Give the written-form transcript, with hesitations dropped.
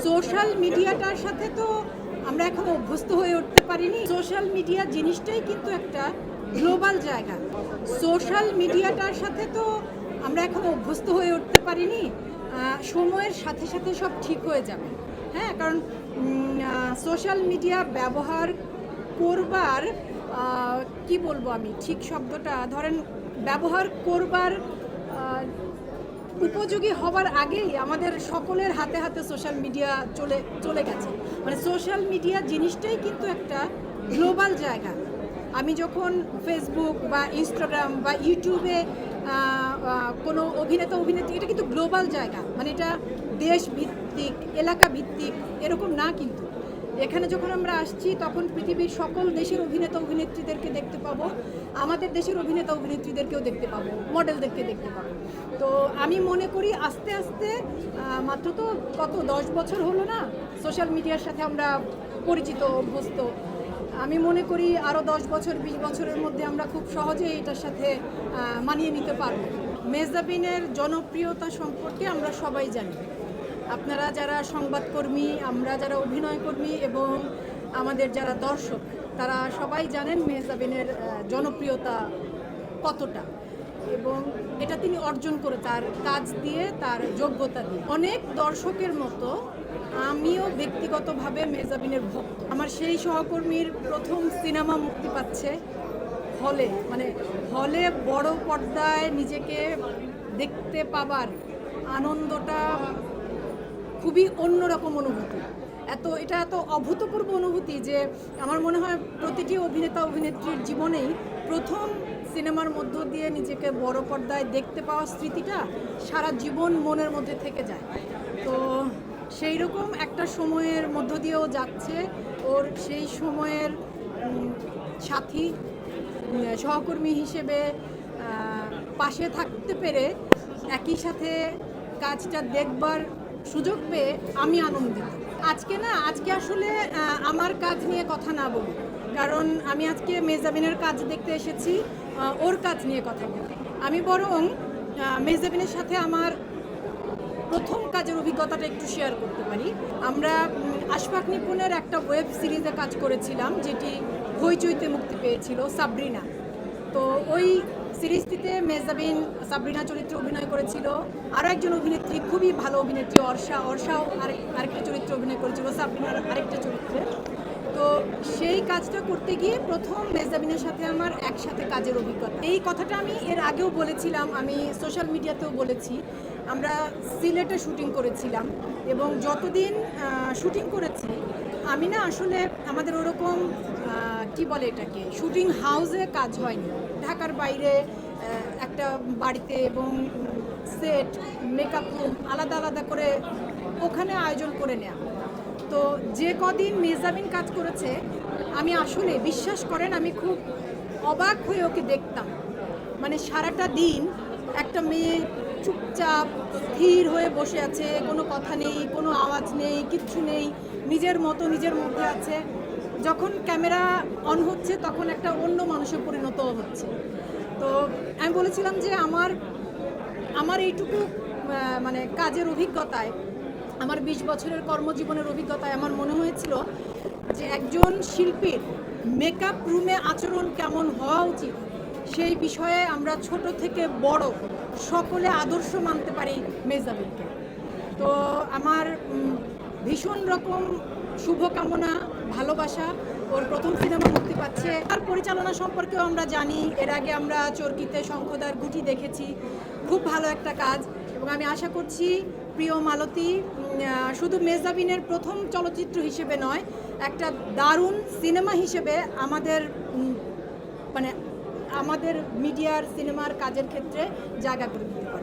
Social মিডিয়াটার সাথে তো আমরা এখনো অভ্যস্ত হয়ে উঠতে পারিনি। সোশ্যাল মিডিয়া জিনিসটাই কিন্তু একটা গ্লোবাল জায়গা। সোশ্যাল মিডিয়াটার সাথে তো আমরা এখনো অভ্যস্ত হয়ে উঠতে পারিনি। সময়ের সাথে সাথে সব ঠিক হয়ে যাবে। হ্যাঁ, কারণ সোশ্যাল মিডিয়া ব্যবহার করবার কি বলবো আমি ঠিক শব্দটা, ধরেন ব্যবহার করবার উপযোগী হবার আগেই আমাদের সকলের হাতে হাতে সোশ্যাল মিডিয়া চলে গেছে। মানে সোশ্যাল মিডিয়া জিনিসটাই কিন্তু একটা গ্লোবাল জায়গা। আমি যখন ফেসবুক বা ইনস্টাগ্রাম বা ইউটিউবে কোনো অভিনেতা অভিনেত্রী, এটা কিন্তু গ্লোবাল জায়গা। মানে এটা দেশ ভিত্তিক, এলাকা ভিত্তিক এরকম না। কিন্তু এখানে যখন আমরা আসছি তখন পৃথিবীর সকল দেশের অভিনেতা অভিনেত্রীদেরকে দেখতে পাবো, আমাদের দেশের অভিনেতা অভিনেত্রীদেরকেও দেখতে পাবো, মডেলদেরকে দেখতে পাবো। তো আমি মনে করি আস্তে আস্তে, মাত্র তো কত 10 বছর হলো না সোশ্যাল মিডিয়ার সাথে আমরা পরিচিত অভ্যস্ত। আমি মনে করি আরও 10 বছর 20 বছরের মধ্যে আমরা খুব সহজেই এটার সাথে মানিয়ে নিতে পারবো। মেহজাবিনের জনপ্রিয়তা সম্পর্কে আমরা সবাই জানি। আপনারা যারা সংবাদকর্মী, আমরা যারা অভিনয়কর্মী এবং আমাদের যারা দর্শক, তারা সবাই জানেন মেহজাবিনের জনপ্রিয়তা কতটা, এবং এটা তিনি অর্জন করে তার কাজ দিয়ে, তার যোগ্যতা দিয়ে। অনেক দর্শকের মতো আমিও ব্যক্তিগতভাবে মেহজাবিনের ভক্ত। আমার সেই সহকর্মীর প্রথম সিনেমা মুক্তি পাচ্ছে হলে, মানে হলে বড় পর্দায় নিজেকে দেখতে পাবার আনন্দটা খুবই অন্যরকম অনুভূতি। এটা এত অভূতপূর্ব অনুভূতি যে আমার মনে হয় প্রতিটি অভিনেতা অভিনেত্রীর জীবনেই প্রথম সিনেমার মধ্য দিয়ে নিজেকে বড় পর্দায় দেখতে পাওয়ার স্মৃতিটা সারা জীবন মনের মধ্যে থেকে যায়। তো সেই রকম একটা সময়ের মধ্য দিয়েও যাচ্ছে। ওর সেই সময়ের সাথী, সহকর্মী হিসেবে পাশে থাকতে পেরে, একই সাথে কাজটা দেখবার সুযোগ পেয়ে আমি আনন্দিত। আজকে আসলে আমার কাজ নিয়ে কথা না বলি, কারণ আমি আজকে মেহজাবিনের কাজ দেখতে এসেছি, ওর কাজ নিয়ে কথা বলি। আমি বরং মেহজাবিনের সাথে আমার প্রথম কাজের অভিজ্ঞতাটা একটু শেয়ার করতে পারি। আমরা আশফাক নিপুণের একটা ওয়েব সিরিজে কাজ করেছিলাম, যেটি হইচইতে মুক্তি পেয়েছিল, সাবরিনা। তো ওই সিরিজটিতে মেহজাবিন সাবরিনা চরিত্রে অভিনয় করেছিল। আরও একজন অভিনেত্রী, খুবই ভালো অভিনেত্রী অর্ষাও আরেকটা চরিত্রে অভিনয় করেছিল, সাবরিনার আরেকটা চরিত্রে। তো সেই কাজটা করতে গিয়ে প্রথম মেহজাবিনের সাথে আমার একসাথে কাজের অভিজ্ঞতা। এই কথাটা আমি এর আগেও বলেছিলাম, আমি সোশ্যাল মিডিয়াতেও বলেছি। আমরা সিলেটে শুটিং করেছিলাম, এবং যতদিন শুটিং করেছি আমি না আসলে আমাদের ওরকম কি বলে এটাকে, শুটিং হাউসে কাজ হয়নি। ঢাকার বাইরে একটা বাড়িতে, এবং সেট, মেকআপ রুম আলাদা আলাদা করে ওখানে আয়োজন করে নেওয়া। তো যে কদিন মেহজাবিন কাজ করেছে, আমি আসলে বিশ্বাস করেন আমি খুব অবাক হয়ে ওকে দেখতাম। মানে সারাটা দিন একটা মেয়ে চুপচাপ স্থির হয়ে বসে আছে, কোনো কথা নেই, কোনো আওয়াজ নেই, কিচ্ছু নেই, নিজের মতো নিজের মধ্যে আছে। যখন ক্যামেরা অন হচ্ছে তখন একটা অন্য মানুষে পরিণত হচ্ছে। তো আমি বলেছিলাম যে আমার এইটুকু মানে কাজের অভিজ্ঞতায়, আমার 20 বছরের কর্মজীবনের অভিজ্ঞতায় আমার মনে হয়েছিল যে একজন শিল্পীর মেকআপ রুমে আচরণ কেমন হওয়া উচিত, সেই বিষয়ে আমরা ছোট থেকে বড় সকলে আদর্শ মানতে পারি মেহজাবিনকে। তো আমার ভীষণ রকম শুভকামনা, ভালোবাসা। ওর প্রথম সিনেমা মুক্তি পাচ্ছে। তার পরিচালনা সম্পর্কেও আমরা জানি, এর আগে আমরা চরকিতে শঙ্খদার গুটি দেখেছি, খুব ভালো একটা কাজ। এবং আমি আশা করছি প্রিয় মালতী শুধু মেহজাবিনের প্রথম চলচ্চিত্র হিসেবে নয়, একটা দারুণ সিনেমা হিসেবে আমাদের মিডিয়ার সিনেমার কাজের ক্ষেত্রে জায়গা করে দিতে পারে।